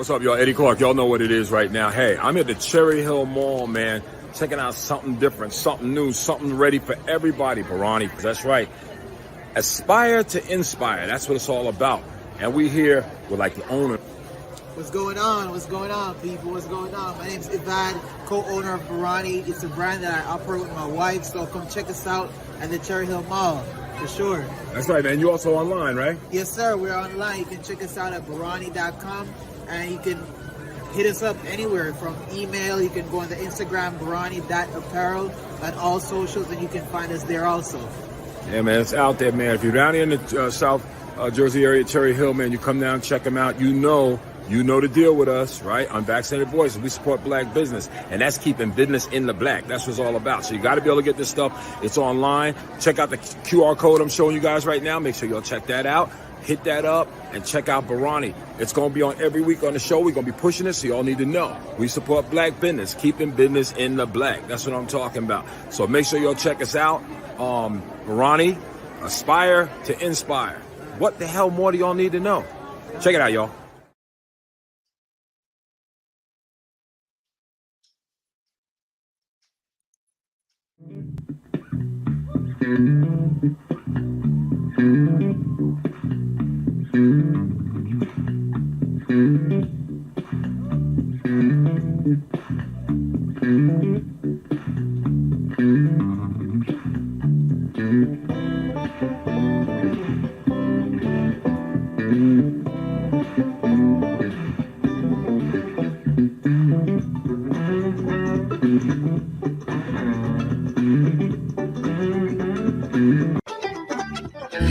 What's up, y'all? Eddie Clark. Y'all know what it is right now. Hey, I'm at the Cherry Hill Mall, man. Checking out something different, something new, something ready for everybody, Barani. That's right. Aspire to inspire. That's what it's all about. And we here with like the owner. What's going on? What's going on, people? What's going on? My name is Ivad, co-owner of Barani. It's a brand that I operate with my wife, so come check us out at the Cherry Hill Mall, for sure. That's right, man. You also online, right? Yes, sir. We're online. You can check us out at barani.com, and you can hit us up anywhere from email. You can go on the Instagram, barani.apparel, and all socials, and you can find us there also. Yeah, man. It's out there, man. If you're down here in the South Jersey area, Cherry Hill, man, you come down, check them out. You know the deal with us, right? Unvaccinated Voices. We support black business, and that's keeping business in the black. That's what it's all about. So you got to be able to get this stuff. It's online. Check out the QR code I'm showing you guys right now. Make sure y'all check that out. Hit that up and check out Barani. It's going to be on every week on the show. We're going to be pushing it, so y'all need to know. We support black business, keeping business in the black. That's what I'm talking about. So make sure y'all check us out. Barani, aspire to inspire. What the hell more do y'all need to know? Check it out, y'all.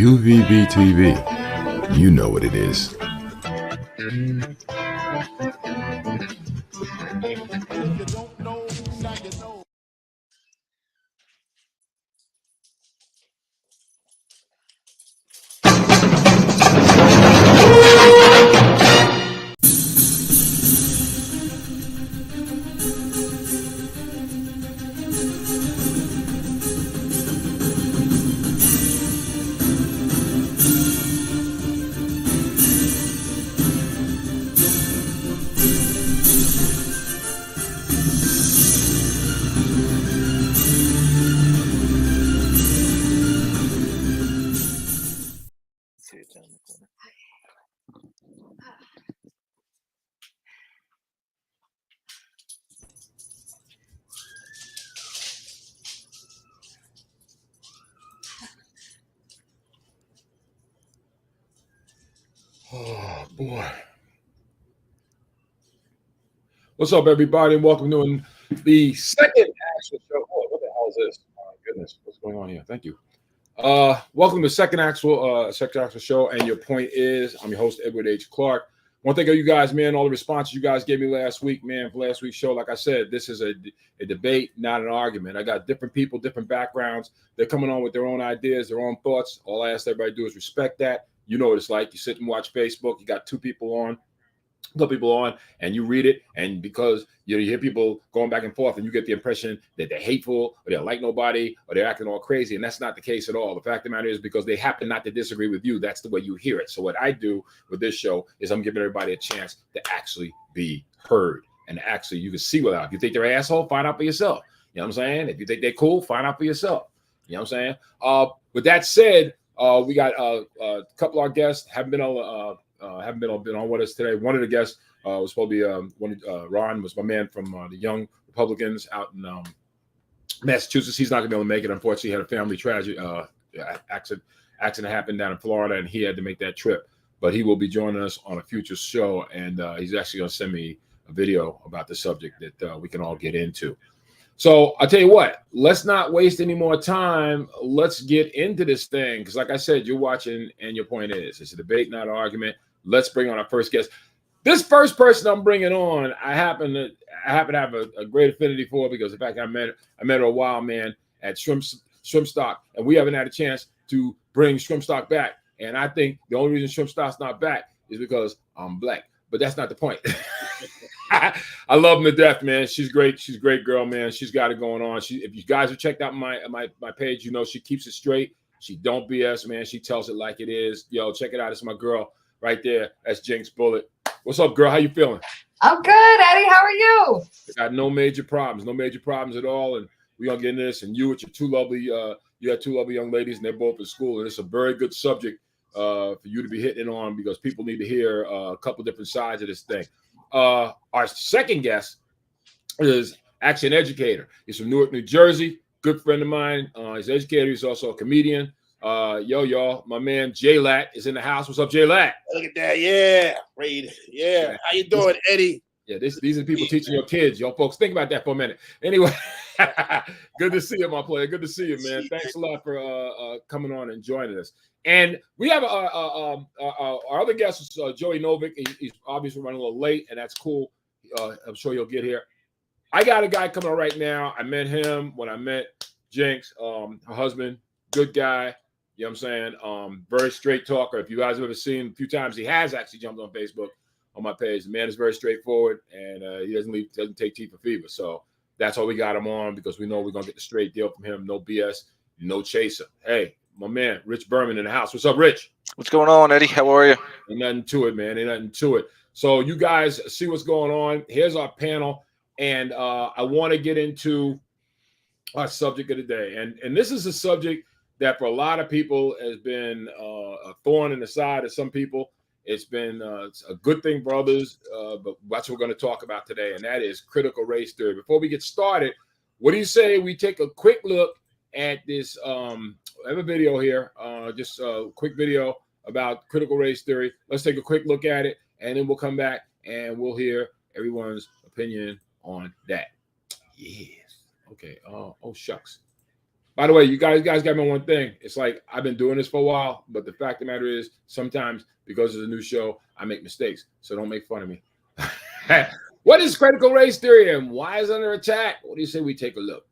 UVB TV, you know what it is. Oh, boy. What's up, everybody? Welcome to the second actual show. Oh, what the hell is this? Oh, my goodness. What's going on here? Thank you. Welcome to the second actual show. And your point is, I'm your host, Edward H. Clark. Want to thank you guys, man, all the responses you guys gave me last week, man, for last week's show. Like I said, this is a debate, not an argument. I got different people, different backgrounds. They're coming on with their own ideas, their own thoughts. All I ask everybody to do is respect that. You know what it's like. You sit and watch Facebook. You got two people on, and you read it, and because you hear people going back and forth, and you get the impression that they're hateful, or they don't like nobody, or they're acting all crazy, and that's not the case at all. The fact of the matter is, because they happen not to disagree with you, that's the way you hear it. So what I do with this show is I'm giving everybody a chance to actually be heard, and actually you can see without. If you think they're an asshole, find out for yourself. You know what I'm saying? If you think they're cool, find out for yourself. You know what I'm saying? With that said, we got a couple of our guests haven't been on with us today. One of the guests was supposed to be Ron, was my man from the Young Republicans out in Massachusetts. He's not going to be able to make it. Unfortunately, he had a family tragedy accident happened down in Florida, and he had to make that trip. But he will be joining us on a future show, and he's actually going to send me a video about the subject that we can all get into. So I'll tell you what, let's not waste any more time. Let's get into this thing. Because like I said, you're watching, and your point is, it's a debate, not an argument. Let's bring on our first guest. This first person I'm bringing on, I happen to have a great affinity for, because in fact, I met her a while, man, at Shrimp Stock, and we haven't had a chance to bring Shrimp Stock back. And I think the only reason Shrimp Stock's not back is because I'm black. But that's not the point. I love him to death, man. She's great. She's a great girl, man. She's got it going on. If you guys have checked out my page, you know she keeps it straight. She don't BS, man. She tells it like it is. Yo, check it out. It's my girl right there. That's Jinx Bullet. What's up, girl? How you feeling? I'm good, Eddie. How are you? Got no major problems at all. And we're gonna get into this. And you with your two lovely, you got two lovely young ladies, and they're both in school. And it's a very good subject for you to be hitting on because people need to hear a couple different sides of this thing. Our second guest is actually an educator. He's from Newark, New Jersey. Good friend of mine. He's an educator. He's also a comedian. Y'all, my man Jay Lat is in the house. What's up, Jay Lat? Look at that. Yeah. Reed. Yeah. How you doing, Eddie? Yeah, these are people teaching your kids. Y'all folks, think about that for a minute. Anyway, good to see you, my player. Good to see you, man. Thanks a lot for coming on and joining us. And we have our other guest is Joey Novick. He's obviously running a little late, and that's cool. I'm sure he'll get here. I got a guy coming on right now. I met him when I met Jinx, her husband. Good guy. You know what I'm saying? Very straight talker. If you guys have ever seen him a few times, he has actually jumped on Facebook on my page. The man is very straightforward, and he doesn't take tea for fever. So that's why we got him on, because we know we're gonna get the straight deal from him. No BS, no chaser. Hey, my man, Rich Berman in the house. What's up, Rich? What's going on, Eddie? How are you? Ain't nothing to it, man. Ain't nothing to it. So you guys see what's going on. Here's our panel, and I want to get into our subject of the day. And this is a subject that for a lot of people has been a thorn in the side of some people. It's been a good thing for others, but that's what we're going to talk about today, and that is critical race theory. Before we get started, what do you say we take a quick look at this? I have a video here, just a quick video about critical race theory. Let's take a quick look at it, and then we'll come back and we'll hear everyone's opinion on that. Yes. Okay. Oh, shucks. By the way, you guys got me on one thing. It's like I've been doing this for a while, but the fact of the matter is sometimes because it's a new show, I make mistakes. So don't make fun of me. What is critical race theory and why is it under attack? What do you say we take a look?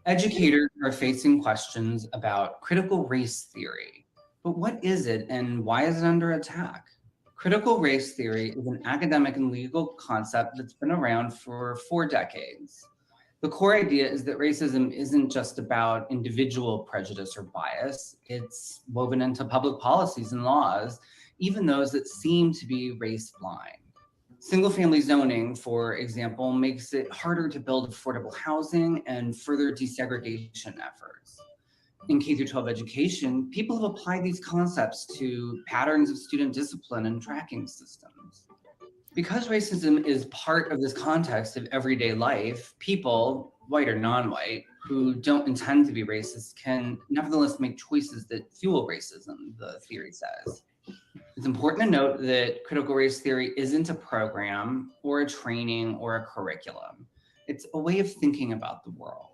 Educators are facing questions about critical race theory. But what is it and why is it under attack? Critical race theory is an academic and legal concept that's been around for 4 decades. The core idea is that racism isn't just about individual prejudice or bias. It's woven into public policies and laws, even those that seem to be race blind. Single-family zoning, for example, makes it harder to build affordable housing and further desegregation efforts. In K-12 education, people have applied these concepts to patterns of student discipline and tracking systems. Because racism is part of this context of everyday life, people, white or non-white, who don't intend to be racist can nevertheless make choices that fuel racism, the theory says. It's important to note that critical race theory isn't a program or a training or a curriculum. It's a way of thinking about the world.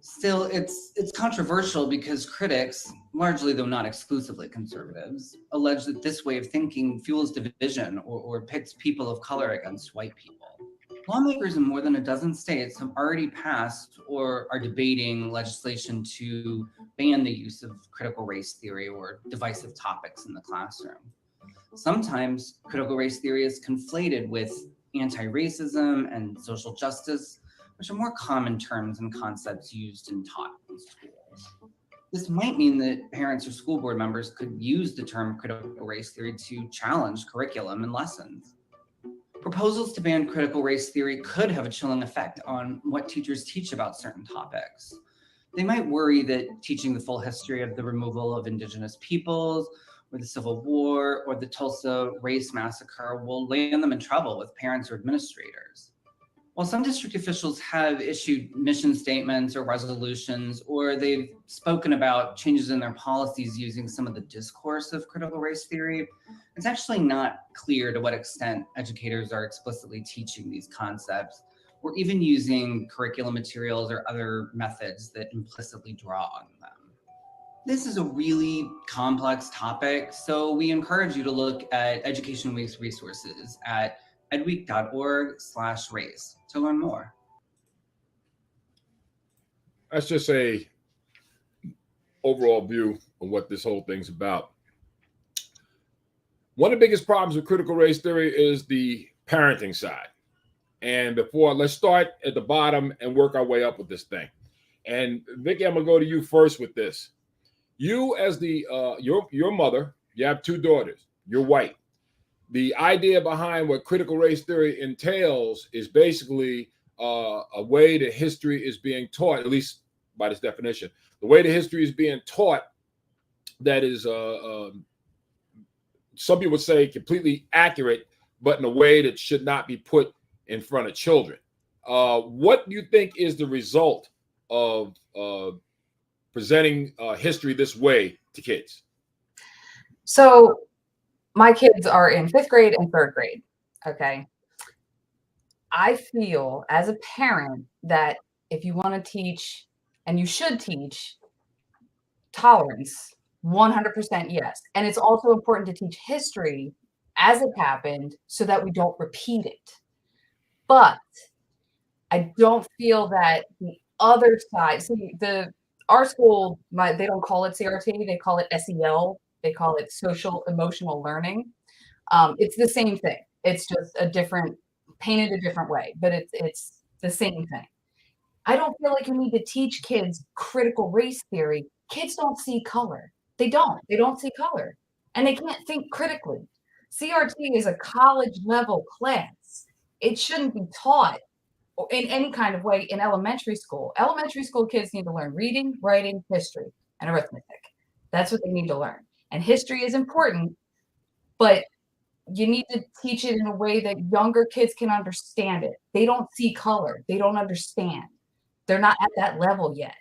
Still, it's controversial because critics, largely though not exclusively conservatives, allege that this way of thinking fuels division or pits people of color against white people. Lawmakers in more than a dozen states have already passed or are debating legislation to ban the use of critical race theory or divisive topics in the classroom. Sometimes critical race theory is conflated with anti-racism and social justice, which are more common terms and concepts used and taught in schools. This might mean that parents or school board members could use the term critical race theory to challenge curriculum and lessons. Proposals to ban critical race theory could have a chilling effect on what teachers teach about certain topics. They might worry that teaching the full history of the removal of Indigenous peoples, or the Civil War, or the Tulsa race massacre will land them in trouble with parents or administrators. While some district officials have issued mission statements or resolutions, or they've spoken about changes in their policies using some of the discourse of critical race theory, it's actually not clear to what extent educators are explicitly teaching these concepts, or even using curriculum materials or other methods that implicitly draw on them. This is a really complex topic, so we encourage you to look at Education Week's resources at edweek.org/race to learn more. That's just a overall view of what this whole thing's about. One of the biggest problems with critical race theory is the parenting side. And let's start at the bottom and work our way up with this thing. And Vicky, I'm gonna go to you first with this. You as the your mother, You have 2 daughters. You're white. The idea behind what critical race theory entails is basically a way that history is being taught, at least by this definition, the way that history is being taught that is, some people would say, completely accurate, but in a way that should not be put in front of children. What do you think is the result of presenting history this way to kids? So my kids are in 5th grade and 3rd grade. Okay. I feel as a parent that if you want to teach, and you should teach, tolerance, 100% yes. And it's also important to teach history as it happened so that we don't repeat it. But I don't feel that the other side, see, our school, they don't call it CRT, they call it SEL, they call it social emotional learning. It's the same thing. It's just painted a different way, but it's the same thing. I don't feel like you need to teach kids critical race theory. Kids don't see color. They don't. They don't see color. And they can't think critically. CRT is a college level class. It shouldn't be taught in any kind of way in elementary school. Elementary school kids need to learn reading, writing, history, and arithmetic. That's what they need to learn. And history is important, but you need to teach it in a way that younger kids can understand it. They don't see color. They don't understand. They're not at that level yet.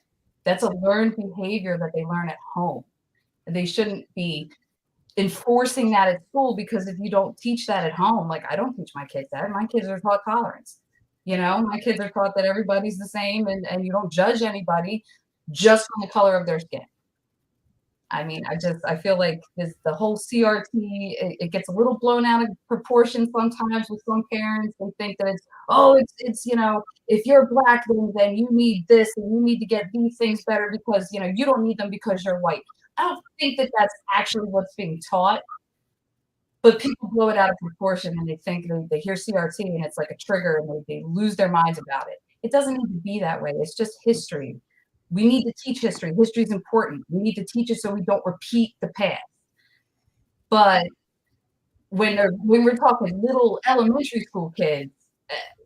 That's a learned behavior that they learn at home. They shouldn't be enforcing that at school, because if you don't teach that at home, like I don't teach my kids that. My kids are taught tolerance. My kids are taught that everybody's the same and you don't judge anybody just from the color of their skin. I mean, I feel like the whole CRT, it gets a little blown out of proportion sometimes with some parents. They think that it's if you're black, then you need this and you need to get these things better because, you don't need them because you're white. I don't think that that's actually what's being taught, but people blow it out of proportion and they think they hear CRT and it's like a trigger and they lose their minds about it. It doesn't need to be that way. It's just history. We need to teach history. History is important. We need to teach it so we don't repeat the past. But when we're talking little elementary school kids,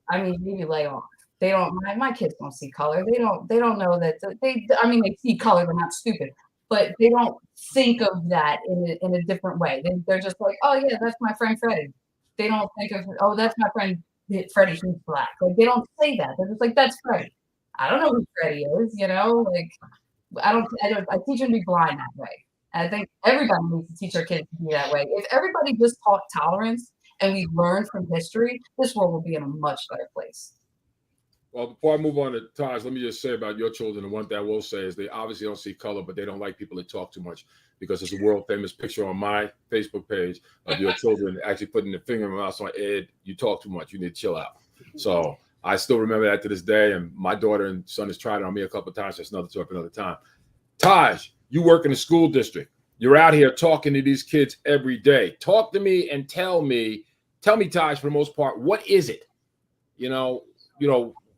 I mean, maybe lay off. They don't. My kids don't see color. They don't know that they. I mean, they see color. They're not stupid, but they don't think of that in a different way. They're just like, oh yeah, that's my friend Freddie. They don't think of, oh, that's my friend Freddie. He's black. Like they don't say that. They're just like, that's Freddie. I don't know who Freddie is, like I teach them to be blind that way. And I think everybody needs to teach their kids to be that way. If everybody just taught tolerance and we learned from history, this world will be in a much better place. Well, before I move on to Taj, let me just say about your children, the one thing I will say is they obviously don't see color, but they don't like people that talk too much, because there's a world famous picture on my Facebook page of your children actually putting their finger in my mouth saying, Ed, you talk too much. You need to chill out. So I still remember that to this day, and my daughter and son has tried it on me a couple of times. That's another story for another time. Taj, you work in the school district. You're out here talking to these kids every day. Talk to me and tell me, Taj, for the most part, what is it?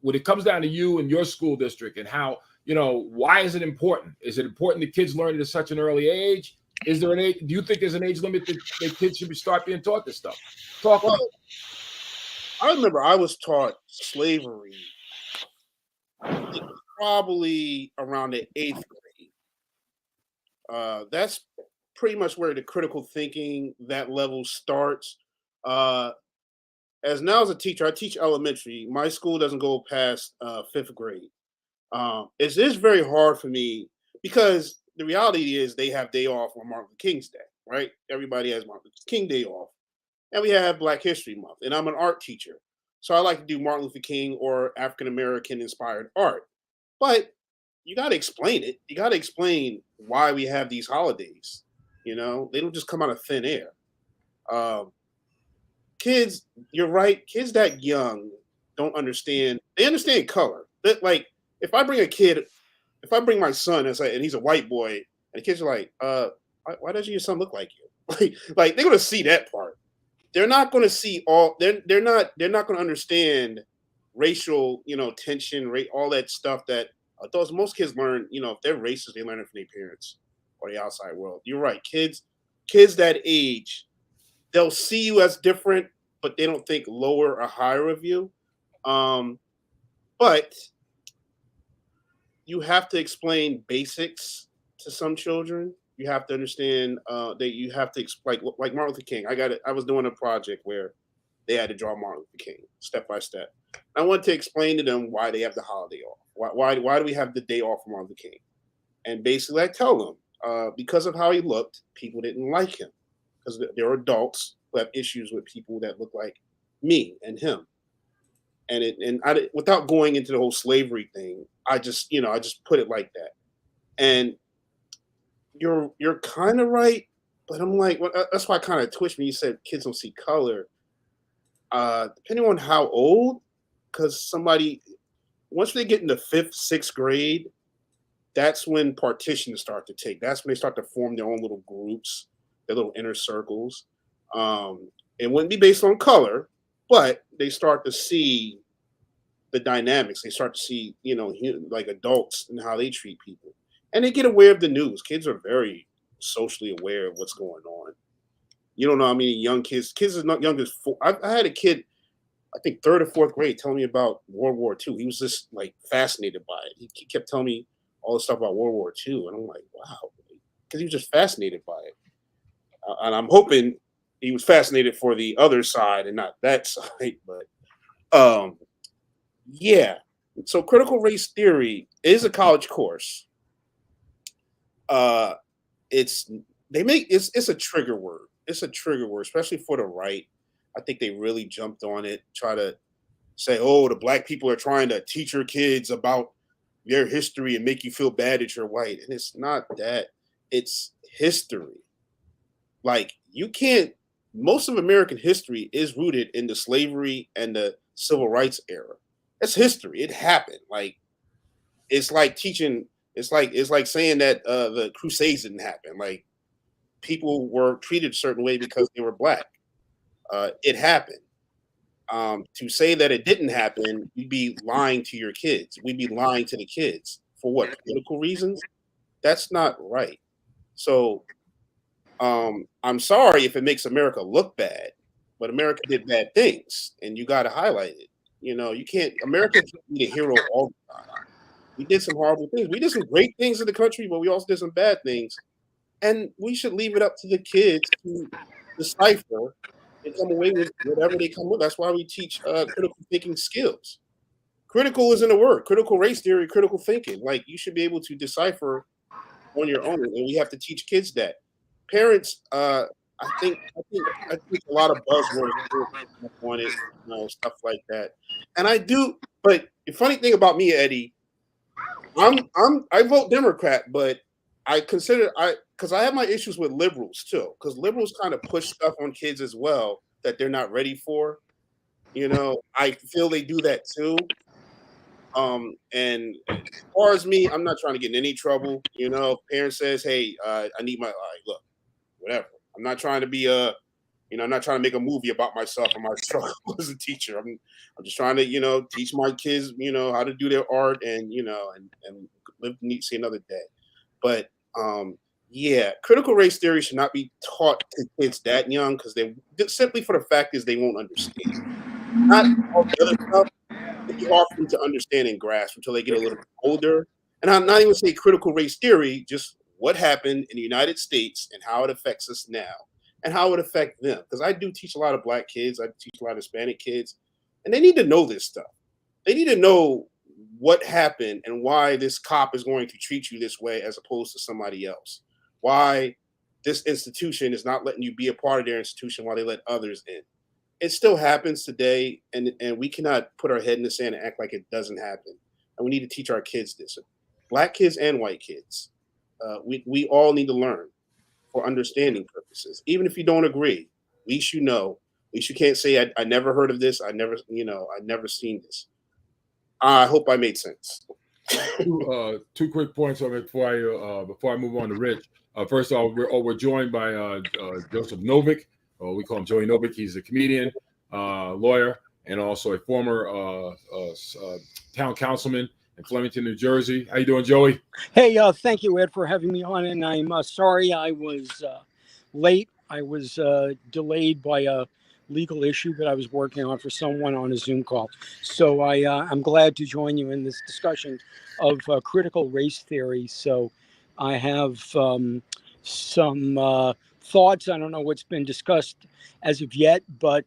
When it comes down to you and your school district and how, why is it important? Is it important that kids learn it at such an early age? Is there an age? Do you think there's an age limit that kids should start being taught this stuff? I remember I was taught slavery probably around the 8th grade. That's pretty much where the critical thinking, that level starts. As a teacher, I teach elementary. My school doesn't go past 5th grade. It is very hard for me because the reality is they have day off on Martin Luther King's Day, right? Everybody has Martin Luther King Day off. And we have Black History Month. And I'm an art teacher. So I like to do Martin Luther King or African American inspired art. But you got to explain it. You got to explain why we have these holidays. They don't just come out of thin air. Kids, you're right. Kids that young don't understand. They understand color. Like if I bring my son and he's a white boy, and the kids are like, why doesn't your son look like you? like they're gonna see that part. They're not gonna see all. They're not gonna understand racial, tension, all that stuff that most kids learn. If they're racist, they learn it from their parents or the outside world. You're right. Kids kids that age, they'll see you as different, but they don't think lower or higher of you. But you have to explain basics to some children. You have to understand that you have to like Martin Luther King. I was doing a project where they had to draw Martin Luther King step by step. I wanted to explain to them why they have the holiday off. Why do we have the day off for Martin Luther King? And basically, I tell them because of how he looked, people didn't like him because there are adults who have issues with people that look like me and him. Without going into the whole slavery thing, I just put it like that. And you're kind of right, but I'm like, well, that's why I kind of twitched when you said kids don't see color. Depending on how old, because once they get into 5th, 6th grade, that's when partitions start to take. That's when they start to form their own little groups, their little inner circles. It wouldn't be based on color, but they start to see the dynamics. They start to see, like adults and how they treat people. And they get aware of the news. Kids are very socially aware of what's going on. You don't know how many young kids is not young as 4. I had a kid, I think 3rd or 4th grade, telling me about World War II. He was just like fascinated by it. He kept telling me all the stuff about World War II. And I'm like, wow, because he was just fascinated by it. And I'm hoping he was fascinated for the other side and not that side. But yeah. So critical race theory is a college course. It's a trigger word. It's a trigger word, especially for the right. I think they really jumped on it, try to say, oh, the black people are trying to teach your kids about their history and make you feel bad that you're white. And it's not that. It's history. Like, most of American history is rooted in the slavery and the civil rights era. It's history. It happened. Like, it's like teaching, it's like saying that the Crusades didn't happen. Like, people were treated a certain way because they were black. It happened. To say that it didn't happen, we'd be lying to your kids. We'd be lying to the kids for what? Political reasons? That's not right. So I'm sorry if it makes America look bad, but America did bad things, and you got to highlight it. America can't be the hero all the time. We did some horrible things. We did some great things in the country, but we also did some bad things. And we should leave it up to the kids to decipher and come away with whatever they come with. That's why we teach critical thinking skills. Critical isn't a word. Critical race theory, critical thinking. Like, you should be able to decipher on your own, and we have to teach kids that. Parents, I think a lot of buzzwords on it, stuff like that. And I do, but the funny thing about me, Eddie, I vote Democrat, but because I have my issues with liberals too, because liberals kind of push stuff on kids as well that they're not ready for. I feel they do that too. And as far as me, I'm not trying to get in any trouble. Parent says, hey, I need look, whatever. I'm not trying to be I'm not trying to make a movie about myself and my struggle as a teacher. I'm just trying to, teach my kids, how to do their art and live to see another day. But yeah, critical race theory should not be taught to kids that young, because they simply for the fact is they won't understand. Not all the other stuff that you offer them to understand and grasp until they get a little bit older. And I'm not even say critical race theory, just what happened in the United States and how it affects us now and how it would affect them. Because I do teach a lot of black kids, I teach a lot of Hispanic kids, and they need to know this stuff. They need to know what happened and why this cop is going to treat you this way as opposed to somebody else. Why this institution is not letting you be a part of their institution while they let others in. It still happens today, and we cannot put our head in the sand and act like it doesn't happen. And we need to teach our kids this. Black kids and white kids. We all need to learn for understanding purposes. Even if you don't agree, at least you know. At least you can't say, I never heard of this. I never seen this. I hope I made sense. Two quick points on it before I move on to Rich. First of all, we're joined by Joseph Novick. We call him Joey Novick. He's a comedian, lawyer, and also a former town councilman in Flemington, New Jersey. How you doing, Joey? Hey, thank you, Ed, for having me on. And I'm sorry I was late. I was delayed by a legal issue that I was working on for someone on a Zoom call. So I'm glad to join you in this discussion of critical race theory. So I have some thoughts. I don't know what's been discussed as of yet, but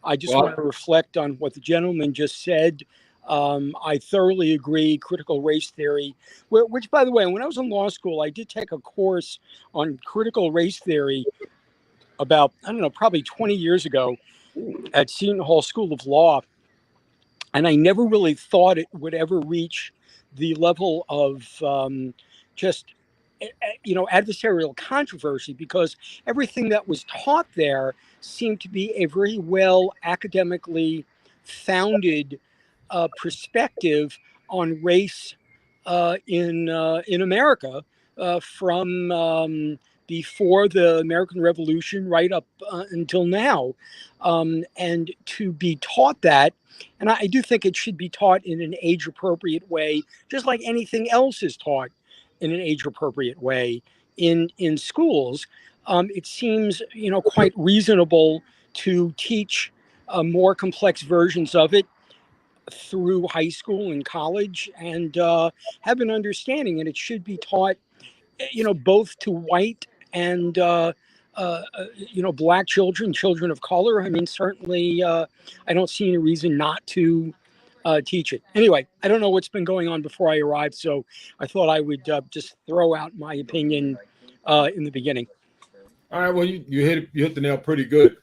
I just want to reflect on what the gentleman just said. I thoroughly agree. Critical race theory, which, by the way, when I was in law school, I did take a course on critical race theory about, I don't know, probably 20 years ago at Seton Hall School of Law. And I never really thought it would ever reach the level of just, adversarial controversy, because everything that was taught there seemed to be a very well academically founded perspective on race in America from before the American Revolution right up until now, and to be taught that, and I do think it should be taught in an age-appropriate way, just like anything else is taught in an age-appropriate way in schools. It seems quite reasonable to teach more complex versions of it through high school and college, and have an understanding, and it should be taught both to white and black children of color. I mean, certainly I don't see any reason not to teach it. Anyway, I don't know what's been going on before I arrived, so I thought I would just throw out my opinion in the beginning. All right, well, you hit the nail pretty good.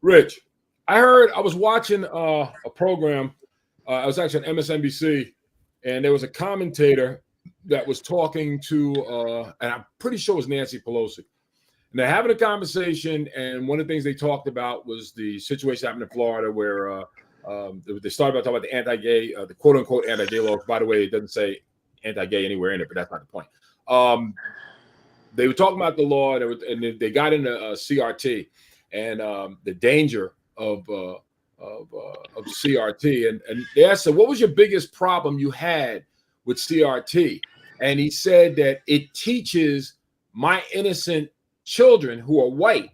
Rich, I was watching a program. I was actually on MSNBC, and there was a commentator that was talking to, and I'm pretty sure it was Nancy Pelosi. And they're having a conversation, and one of the things they talked about was the situation happened in Florida where they started about talking about the anti-gay, the quote-unquote anti-gay laws. By the way, it doesn't say anti-gay anywhere in it, but that's not the point. They were talking about the law, and they got into CRT and the danger of CRT. And they asked him, what was your biggest problem you had with CRT? And he said that it teaches my innocent children who are white,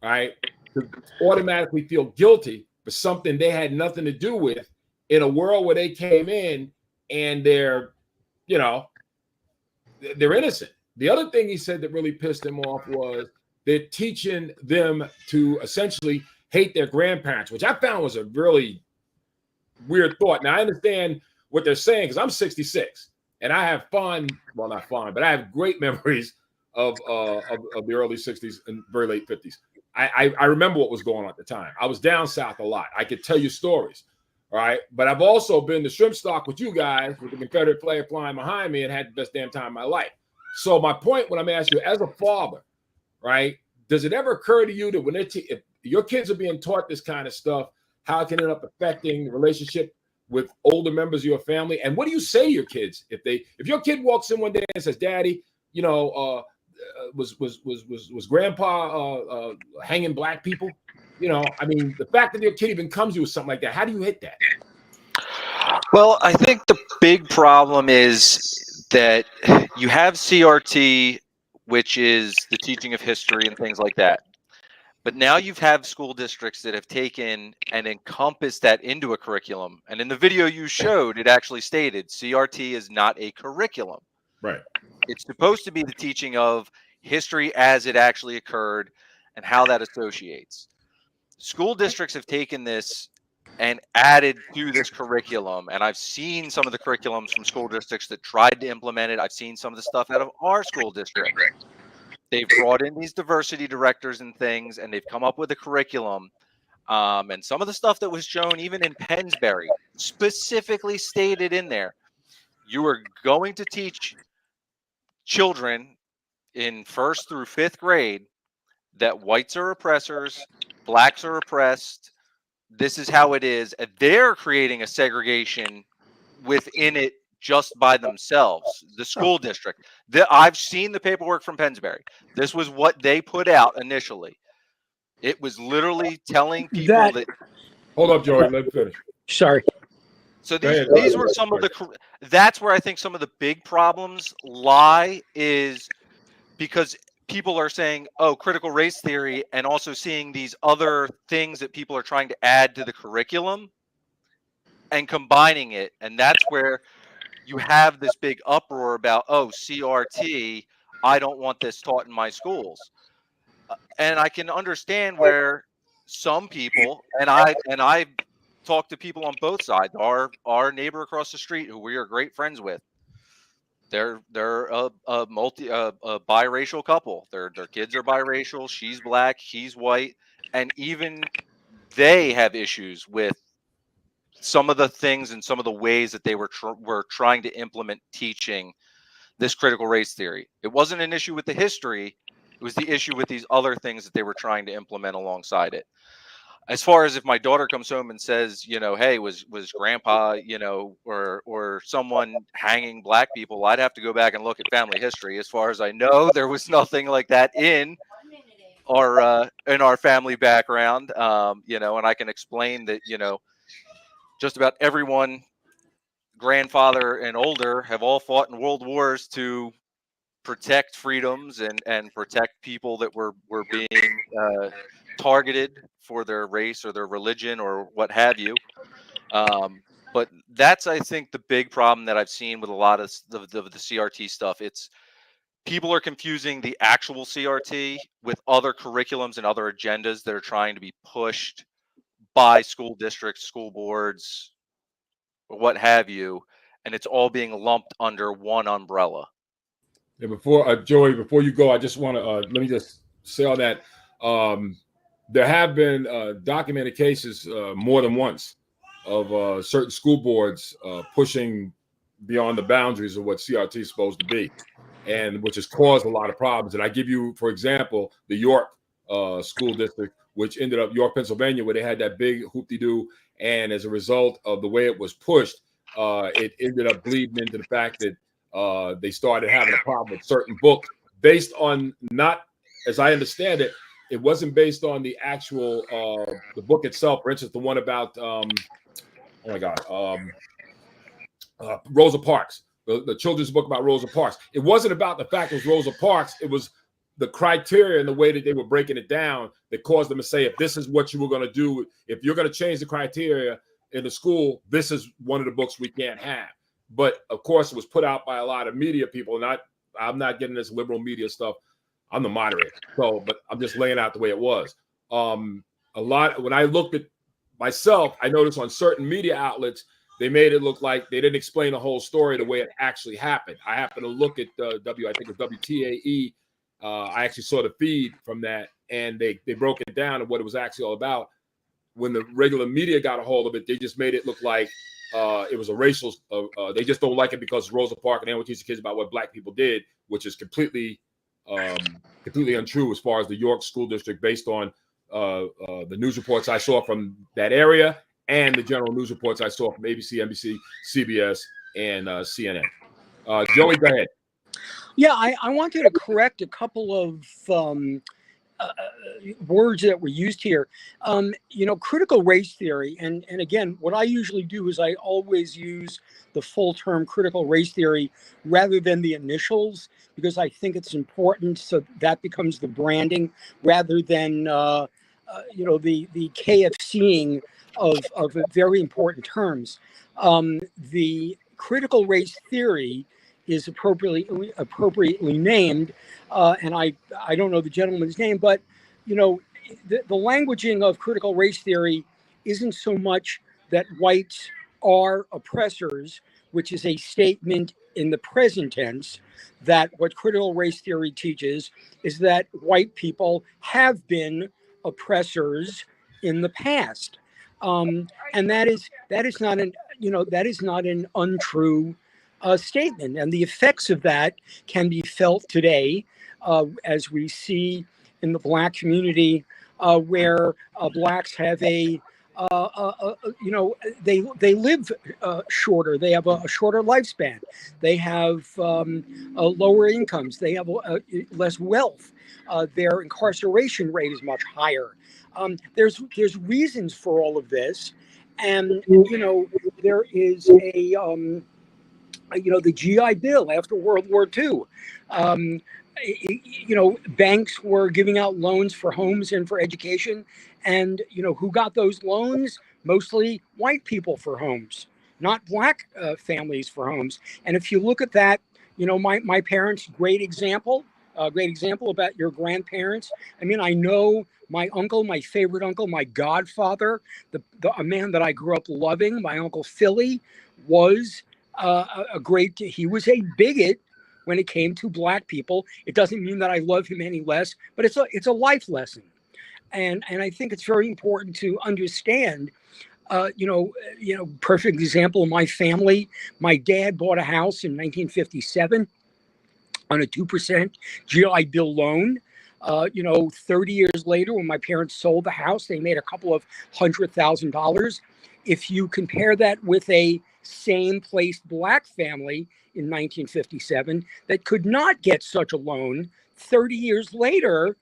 right, to automatically feel guilty for something they had nothing to do with in a world where they came in and they're innocent. The other thing he said that really pissed him off was they're teaching them to essentially hate their grandparents, which I found was a really weird thought. Now, I understand what they're saying because I'm 66 and I have not fun, but I have great memories of the early 60s and very late 50s. I remember what was going on at the time. I was down south a lot. I could tell you stories, all right? But I've also been to shrimp stock with you guys with the Confederate flag flying behind me and had the best damn time of my life. So my point when I'm asking you, as a father, right, does it ever occur to you that when if your kids are being taught this kind of stuff, how it can end up affecting the relationship with older members of your family? And what do you say to your kids if your kid walks in one day and says, "Daddy, was Grandpa hanging black people?" I mean, the fact that your kid even comes to you with something like that, how do you hit that? Well, I think the big problem is that you have CRT, which is the teaching of history and things like that. But now you have school districts that have taken and encompassed that into a curriculum. And in the video you showed, it actually stated CRT is not a curriculum. Right. It's supposed to be the teaching of history as it actually occurred and how that associates. School districts have taken this and added to this curriculum. And I've seen some of the curriculums from school districts that tried to implement it. I've seen some of the stuff out of our school district. They've brought in these diversity directors and things, and they've come up with a curriculum. And some of the stuff that was shown, even in Pennsbury, specifically stated in there, you are going to teach children in 1st through 5th grade that whites are oppressors, blacks are oppressed. This is how it is. And they're creating a segregation within it just by themselves. The school district. I've seen the paperwork from Pennsbury. This was what they put out initially. It was literally telling people that. Hold up, Joey. Let me finish. Sorry. So these were some of the. That's where I think some of the big problems lie. Is because people are saying, oh, critical race theory, and also seeing these other things that people are trying to add to the curriculum and combining it. And that's where you have this big uproar about, oh, CRT, I don't want this taught in my schools. And I can understand where some people, and I talk to people on both sides. Our neighbor across the street, who we are great friends with, they're a biracial couple. Their kids are biracial. She's black, he's white, and even they have issues with some of the things and some of the ways that they were trying to implement teaching this critical race theory. It wasn't an issue with the history. It was the issue with these other things that they were trying to implement alongside it. As far as if my daughter comes home and says, hey, was grandpa, or someone hanging black people, I'd have to go back and look at family history. As far as I know, there was nothing like that in our family background. And I can explain that, just about everyone, grandfather and older, have all fought in world wars to protect freedoms and protect people that were being targeted for their race or their religion or what have you. But that's, I think, the big problem that I've seen with a lot of the CRT stuff. It's people are confusing the actual CRT with other curriculums and other agendas that are trying to be pushed by school districts, school boards, or what have you, and it's all being lumped under one umbrella. Yeah, before Joey, before you go, I just want to let me just say on that. There have been documented cases more than once of certain school boards pushing beyond the boundaries of what CRT is supposed to be, and which has caused a lot of problems. And I give you, for example, the York school district, which ended up York, Pennsylvania, where they had that big hoop-de-doo, and as a result of the way it was pushed, it ended up bleeding into the fact that they started having a problem with certain books based on, not, as I understand it, it wasn't based on the actual the book itself. For instance, the one about Rosa Parks, the children's book about Rosa Parks. It wasn't about the fact it was Rosa Parks. It was the criteria and the way that they were breaking it down that caused them to say, if this is what you were going to do, if you're going to change the criteria in the school, this is one of the books we can't have. But of course, it was put out by a lot of media people. I'm not getting this liberal media stuff. I'm the moderator, but I'm just laying out the way it was. A lot when I looked at myself, I noticed on certain media outlets they made it look like they didn't explain the whole story the way it actually happened. I happened to look at I think it was WTAE. I actually saw the feed from that, and they broke it down and what it was actually all about. When the regular media got a hold of it, they just made it look like it was a racial. They just don't like it because Rosa Parks, and they don't teach the kids about what black people did, which is completely untrue as far as the York School District, based on the news reports I saw from that area and the general news reports I saw from ABC, NBC, CBS, and CNN. Joey, go ahead. Yeah, I wanted to correct a couple of words that were used here. Critical race theory, and again, what I usually do is I always use the full term critical race theory rather than the initials, because I think it's important, so that becomes the branding rather than the KFCing of very important terms. The critical race theory is appropriately named, and I don't know the gentleman's name, but the languaging of critical race theory isn't so much that whites are oppressors, which is a statement in the present tense. That what critical race theory teaches is that white people have been oppressors in the past, and that is not an untrue statement, and the effects of that can be felt today, as we see in the Black community, where Blacks have they live shorter. They have a shorter lifespan. They have lower incomes. They have less wealth. Their incarceration rate is much higher. There's reasons for all of this, and there is a the GI Bill after World War II. banks were giving out loans for homes and for education. And, who got those loans? Mostly white people for homes, not black families for homes. And if you look at that, my parents, great example about your grandparents. I mean, I know my uncle, my favorite uncle, my godfather, a man that I grew up loving, my Uncle Philly, was he was a bigot when it came to black people. It doesn't mean that I love him any less, but it's a life lesson. And I think it's very important to understand. Perfect example of my family. My dad bought a house in 1957 on a 2% GI Bill loan. 30 years later, when my parents sold the house, they made a couple of $100,000. If you compare that with a same placed black family in 1957 that could not get such a loan, 30 years later,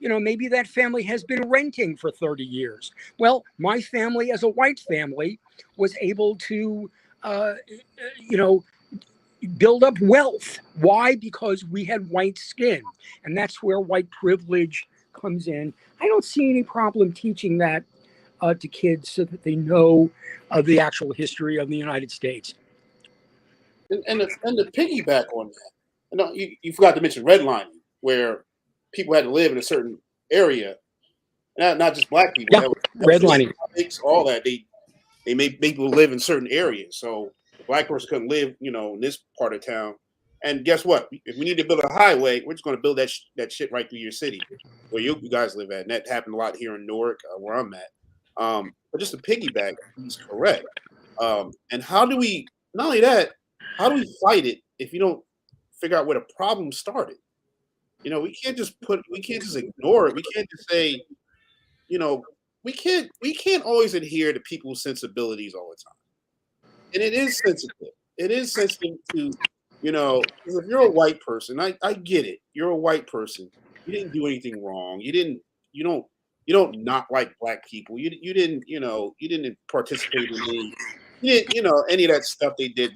maybe that family has been renting for 30 years. Well, my family, as a white family, was able to, you know, build up wealth. Why? Because we had white skin. And that's where white privilege comes in. I don't see any problem teaching that to kids so that they know the actual history of the United States. And to piggyback on that, you forgot to mention redlining, where people had to live in a certain area, not just black people. Yeah, redlining. All that they made people live in certain areas. So the black person couldn't live, in this part of town. And guess what? If we need to build a highway, we're just going to build that shit right through your city where you guys live at. And that happened a lot here in Newark, where I'm at. But just to piggyback, he's correct. And how do we? Not only that, how do we fight it if you don't figure out where the problem started? We can't just ignore it. We can't just say, we can't always adhere to people's sensibilities all the time. And it is sensitive. It is sensitive to, if you're a white person, I get it. You're a white person. You didn't do anything wrong. You don't not like black people. You didn't participate in any of that stuff they did